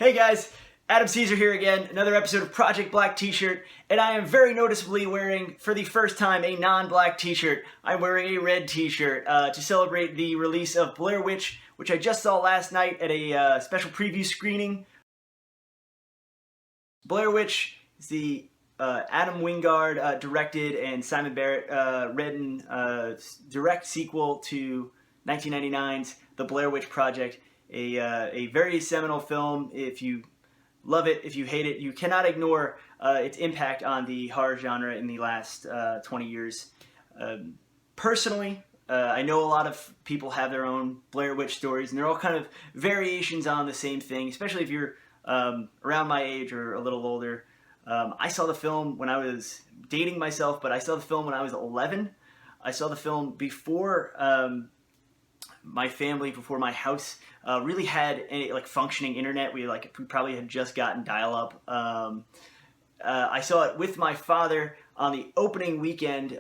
Hey guys, Adam Cesare here again, another episode of Project Black T-shirt, and I am very noticeably wearing, for the first time, a non-black T-shirt. I'm wearing a red T-shirt to celebrate the release of Blair Witch, which I just saw last night at a special preview screening. Blair Witch is the Adam Wingard directed and Simon Barrett written direct sequel to 1999's The Blair Witch Project. A very seminal film. If you love it, if you hate it, you cannot ignore its impact on the horror genre in the last 20 years. Personally, I know a lot of people have their own Blair Witch stories, and they're all kind of variations on the same thing, especially if you're around my age or a little older. I saw the film when I was dating myself, but I saw the film when I was 11. I saw the film before my family, before my house really had any functioning internet. We probably had just gotten dial-up. I saw it with my father on the opening weekend.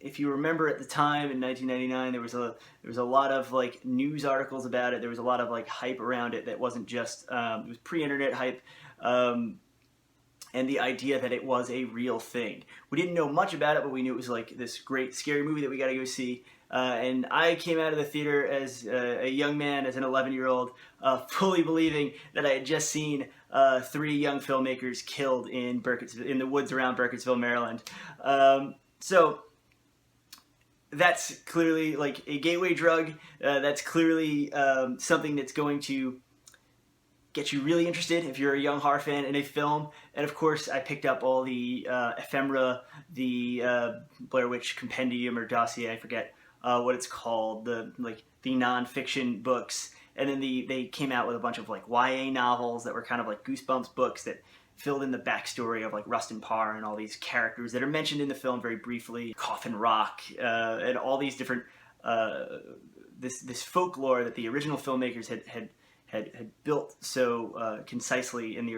If you remember at the time in 1999, there was a lot of news articles about it. There was a lot of hype around it that wasn't just it was pre-internet hype. And the idea that it was a real thing. We didn't know much about it, but we knew it was this great scary movie that we got to go see. And I came out of the theater as a young man, as an 11-year-old, fully believing that I had just seen 3 young filmmakers killed in the woods around Burkittsville, Maryland. So that's clearly a gateway drug. That's clearly something that's going to get you really interested if you're a young horror fan in a film. And of course, I picked up all the ephemera, the Blair Witch compendium or dossier, I forget what it's called, the non-fiction books. And then they came out with a bunch of YA novels that were kind of Goosebumps books that filled in the backstory of Rustin Parr and all these characters that are mentioned in the film very briefly, Coffin Rock, and all these different this folklore that the original filmmakers had built so concisely in the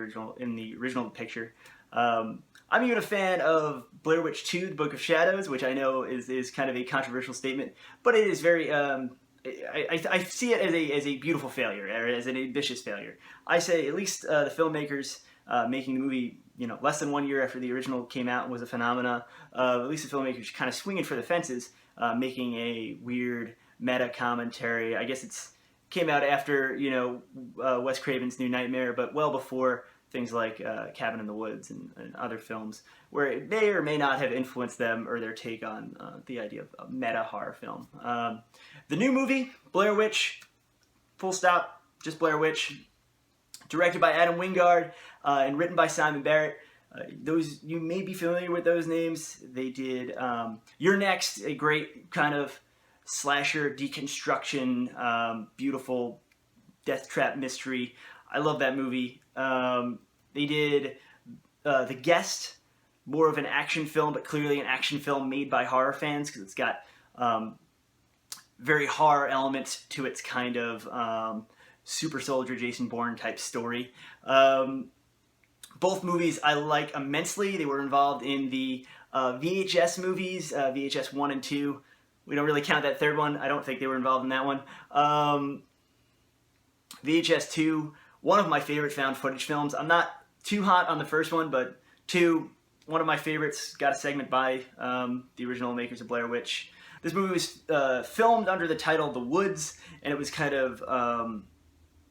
original picture. I'm even a fan of Blair Witch 2, The Book of Shadows, which I know is kind of a controversial statement, but it is very. I see it as a beautiful failure, or as an ambitious failure. I say at least the filmmakers making the movie, less than 1 year after the original came out and was a phenomena. At least the filmmakers kind of swinging for the fences, making a weird meta commentary. I guess it's came out after Wes Craven's New Nightmare, but well before things like Cabin in the Woods and other films, where it may or may not have influenced them or their take on the idea of a meta horror film. The new movie, Blair Witch, full stop, just Blair Witch, directed by Adam Wingard and written by Simon Barrett. Those, you may be familiar with those names. They did You're Next, a great kind of slasher deconstruction, beautiful death trap mystery. I love that movie. They did The Guest, more of an action film, but clearly an action film made by horror fans, because it's got very horror elements to its kind of super soldier Jason Bourne type story. Both movies I like immensely. They were involved in the VHS movies, VHS 1 and 2. We don't really count that third one. I don't think they were involved in that one. VHS 2, one of my favorite found footage films. I'm not too hot on the first one, but 2, one of my favorites. Got a segment by the original makers of Blair Witch. This movie was filmed under the title The Woods, and it was kind of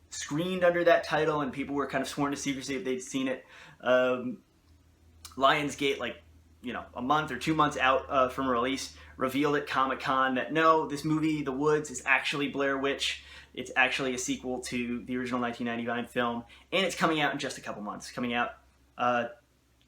screened under that title, and people were kind of sworn to secrecy if they'd seen it. Lionsgate, a month or 2 months out from release, revealed at Comic-Con that no, this movie, The Woods, is actually Blair Witch. It's actually a sequel to the original 1999 film, and it's coming out in just a couple months. Coming out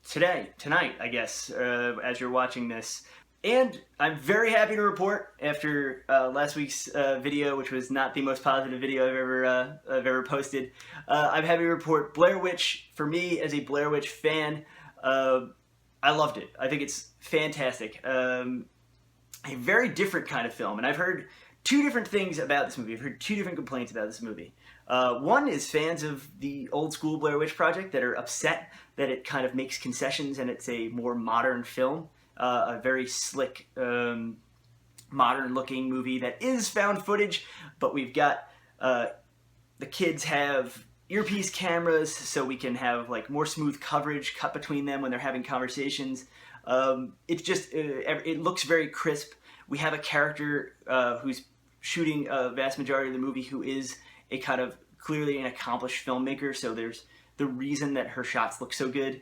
tonight, I guess, as you're watching this. And I'm very happy to report, after last week's video, which was not the most positive video I've ever posted, I'm happy to report Blair Witch, for me, as a Blair Witch fan, I loved it. I think it's fantastic. A very different kind of film, and I've heard 2 different things about this movie. I've heard 2 different complaints about this movie. One is fans of the old school Blair Witch Project that are upset that it kind of makes concessions and it's a more modern film, a very slick, modern looking movie that is found footage, but we've got the kids have earpiece cameras so we can have like more smooth coverage cut between them when they're having conversations. It looks very crisp. We have a character who's shooting a vast majority of the movie who is a kind of clearly an accomplished filmmaker, so there's the reason that her shots look so good.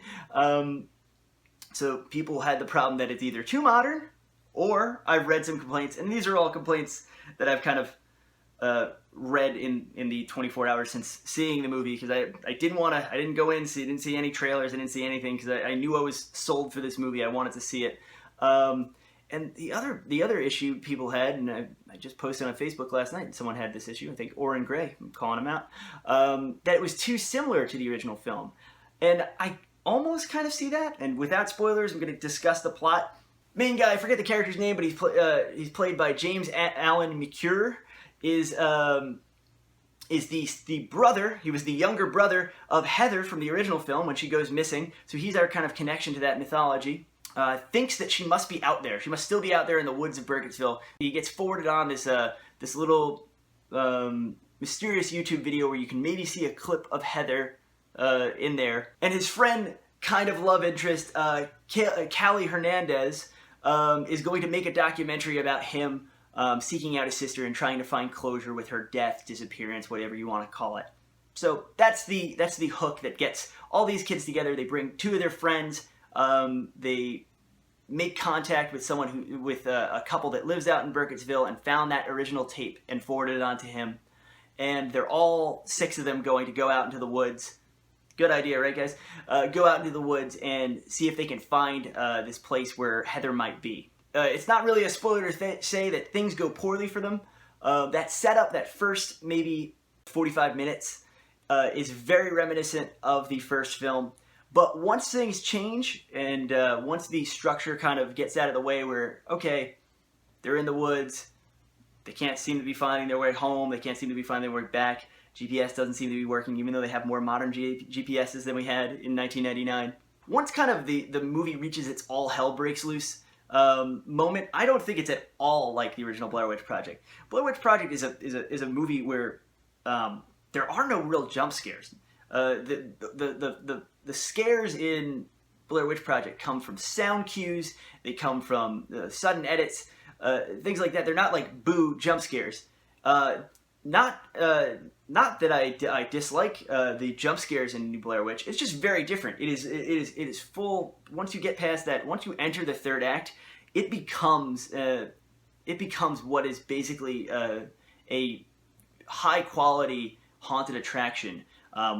So people had the problem that it's either too modern, or I've read some complaints, and these are all complaints that I've kind of read in the 24 hours since seeing the movie, because I didn't go in, didn't see any trailers, I didn't see anything, because I knew I was sold for this movie. I wanted to see it. And the other issue people had, and I just posted on Facebook last night, and someone had this issue, I think Oren Gray, I'm calling him out, that it was too similar to the original film. And I almost kind of see that, and without spoilers, I'm going to discuss the plot. Main guy, I forget the character's name, but he's played by James Allen McCure, is the brother. He was the younger brother of Heather from the original film when she goes missing, so he's our kind of connection to that mythology. Thinks that she must be out there. She must still be out there in the woods of Burkittsville. He gets forwarded on this little mysterious YouTube video where you can maybe see a clip of Heather in there. And his friend, kind of love interest, Callie Hernandez, is going to make a documentary about him seeking out his sister and trying to find closure with her death, disappearance, whatever you want to call it. So that's the hook that gets all these kids together. They bring two of their friends. They make contact with with a couple that lives out in Burkittsville and found that original tape and forwarded it on to him. And they're all 6 of them going to go out into the woods. Good idea, right, guys? Go out into the woods and see if they can find this place where Heather might be. It's not really a spoiler to say that things go poorly for them. That setup, that first maybe 45 minutes, is very reminiscent of the first film. But once things change, and once the structure kind of gets out of the way where, okay, they're in the woods, they can't seem to be finding their way home, they can't seem to be finding their way back, GPS doesn't seem to be working, even though they have more modern GPSs than we had in 1999. Once kind of the movie reaches its all hell breaks loose moment, I don't think it's at all like the original Blair Witch Project. Blair Witch Project is a movie where there are no real jump scares. The scares in Blair Witch Project come from sound cues, they come from sudden edits, things like that. They're not like boo jump scares. Not that I dislike the jump scares in New Blair Witch. It's just very different. It is full. Once you get past that, once you enter the third act, it becomes what is basically a high quality haunted attraction.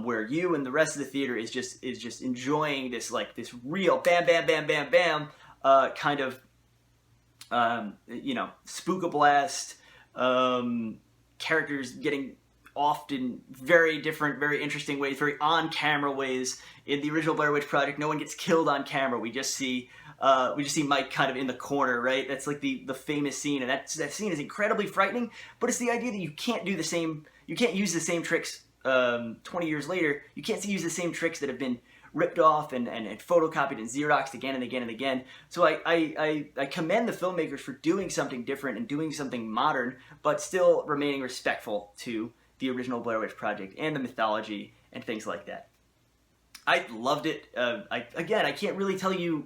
Where you and the rest of the theater is just enjoying this real bam bam bam bam bam kind of spookablast, characters getting off in very different, very interesting ways, very on camera ways. In the original Blair Witch Project, no one gets killed on camera. We just see Mike kind of in the corner, right? That's like the famous scene, and that scene is incredibly frightening. But it's the idea that you can't use the same tricks. 20 years later, you can't use the same tricks that have been ripped off and photocopied and Xeroxed again and again and again. So I commend the filmmakers for doing something different and doing something modern, but still remaining respectful to the original Blair Witch Project and the mythology and things like that. I loved it. I can't really tell you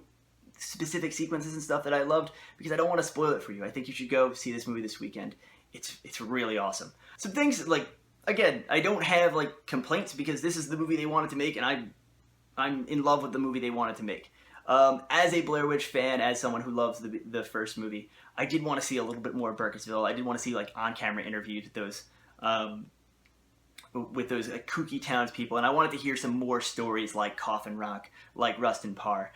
specific sequences and stuff that I loved because I don't want to spoil it for you. I think you should go see this movie this weekend. It's really awesome. Some things like, again, I don't have complaints because this is the movie they wanted to make, and I'm in love with the movie they wanted to make. As a Blair Witch fan, as someone who loves the first movie, I did want to see a little bit more of Burkittsville. I did want to see on-camera interviews with those kooky townspeople, and I wanted to hear some more stories like Coffin Rock, like Rustin Parr.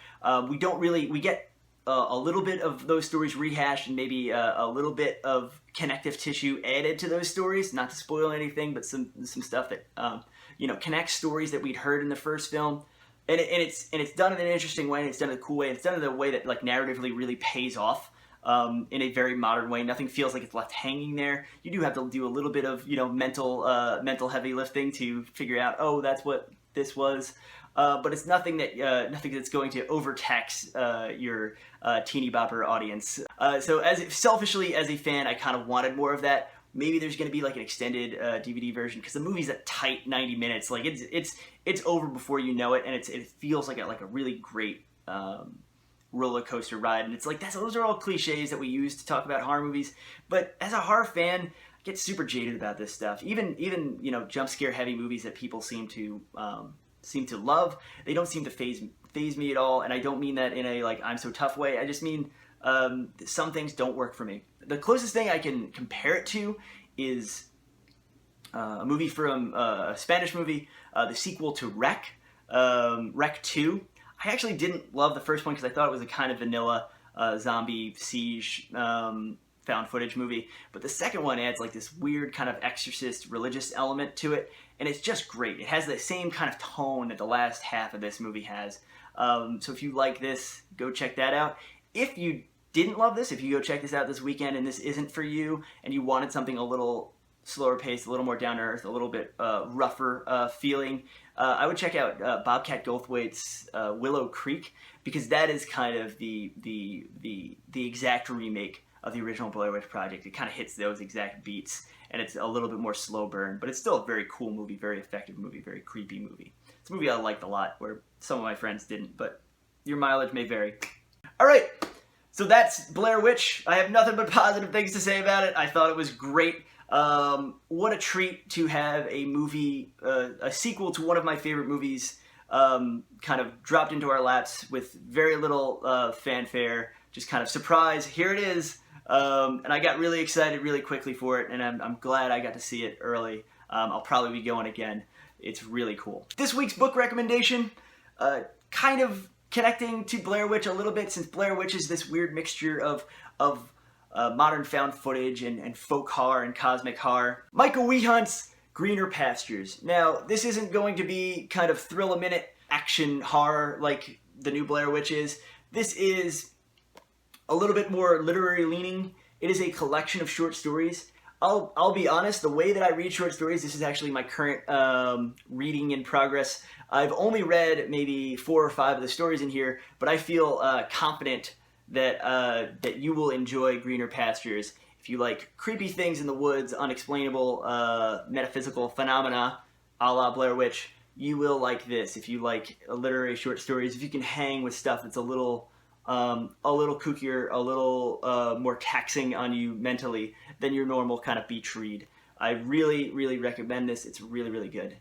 We get a little bit of those stories rehashed and maybe a little bit of connective tissue added to those stories, not to spoil anything, but some stuff that connects stories that we'd heard in the first film. And it's done in an interesting way, and it's done in a cool way, and it's done in a way that narratively really pays off in a very modern way. Nothing feels like it's left hanging there. You do have to do a little bit of mental heavy lifting to figure out, oh, that's what this was. But it's nothing that's going to overtax your teeny bopper audience. So selfishly as a fan, I kind of wanted more of that. maybe there's going to be like an extended DVD version, because the movie's a tight 90 minutes. Like it's over before you know it, and it feels like a really great roller coaster ride. And it's like those are all cliches that we use to talk about horror movies, but as a horror fan, I get super jaded about this stuff. Even you know, jump scare heavy movies that people seem to love, they don't seem to phase me at all. And I don't mean that in a like I'm so tough way. I just mean some things don't work for me. The closest thing I can compare it to is a movie from a Spanish movie, the sequel to Wreck, Wreck 2. I actually didn't love the first one because I thought it was a kind of vanilla zombie siege found footage movie. But the second one adds like this weird kind of exorcist religious element to it, and it's just great. It has the same kind of tone that the last half of this movie has. So if you like this, go check that out. If you didn't love this, if you go check this out this weekend and this isn't for you, and you wanted something a little slower paced, a little more down to earth, a little bit rougher feeling, I would check out Bobcat Goldthwait's Willow Creek, because that is kind of the exact remake of the original Blair Witch Project. It kind of hits those exact beats, and it's a little bit more slow burn, but it's still a very cool movie, very effective movie, very creepy movie. It's a movie I liked a lot, where some of my friends didn't, but your mileage may vary. All right, so that's Blair Witch. I have nothing but positive things to say about it. I thought it was great. What a treat to have a movie, a sequel to one of my favorite movies, kind of dropped into our laps with very little fanfare, just kind of surprise, here it is. And I got really excited really quickly for it, and I'm glad I got to see it early. I'll probably be going again. It's really cool. This week's book recommendation, kind of connecting to Blair Witch a little bit, since Blair Witch is this weird mixture of modern found footage and folk horror and cosmic horror. Michael Wehunt's Greener Pastures. Now, this isn't going to be kind of thrill-a-minute action horror like the new Blair Witch is. This is a little bit more literary leaning. It is a collection of short stories. I'll be honest, the way that I read short stories, this is actually my current reading in progress. I've only read maybe 4 or 5 of the stories in here, but I feel confident that you will enjoy Greener Pastures. If you like creepy things in the woods, unexplainable metaphysical phenomena, a la Blair Witch, you will like this. If you like literary short stories, if you can hang with stuff that's a little kookier, a little more taxing on you mentally than your normal kind of beach read, I really, really recommend this. It's really, really good.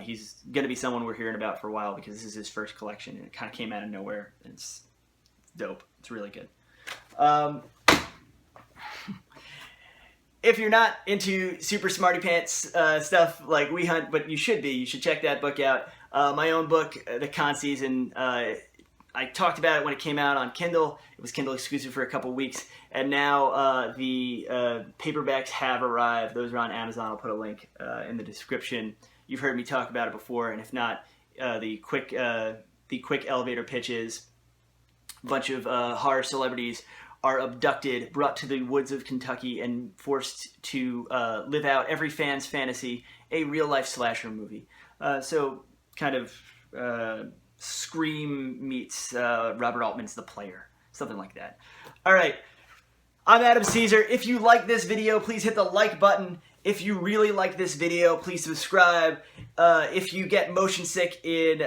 He's going to be someone we're hearing about for a while, because this is his first collection, and it kind of came out of nowhere. It's dope. It's really good. If you're not into super smarty pants stuff like We Hunt, but you should be, you should check that book out. My own book, The Con Season, I talked about it when it came out on Kindle. It was Kindle exclusive for a couple weeks, and now the paperbacks have arrived. Those are on Amazon. I'll put a link in the description. You've heard me talk about it before, and if not, the quick elevator pitch is a bunch of horror celebrities are abducted, brought to the woods of Kentucky, and forced to live out every fan's fantasy, a real-life slasher movie. So kind of Scream meets Robert Altman's The Player, something like that. All right, I'm Adam Cesare. If you like this video, please hit the like button. If you really like this video, please subscribe. If you get motion sick in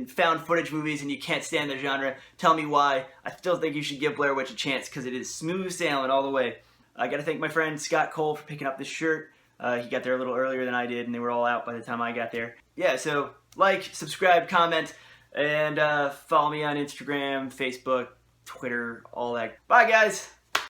found footage movies and you can't stand the genre, tell me why. I still think you should give Blair Witch a chance, because it is smooth sailing all the way. I got to thank my friend Scott Cole for picking up this shirt. He got there a little earlier than I did, and they were all out by the time I got there. Yeah, so like, subscribe, comment, and follow me on Instagram, Facebook, Twitter, all that. Bye, guys!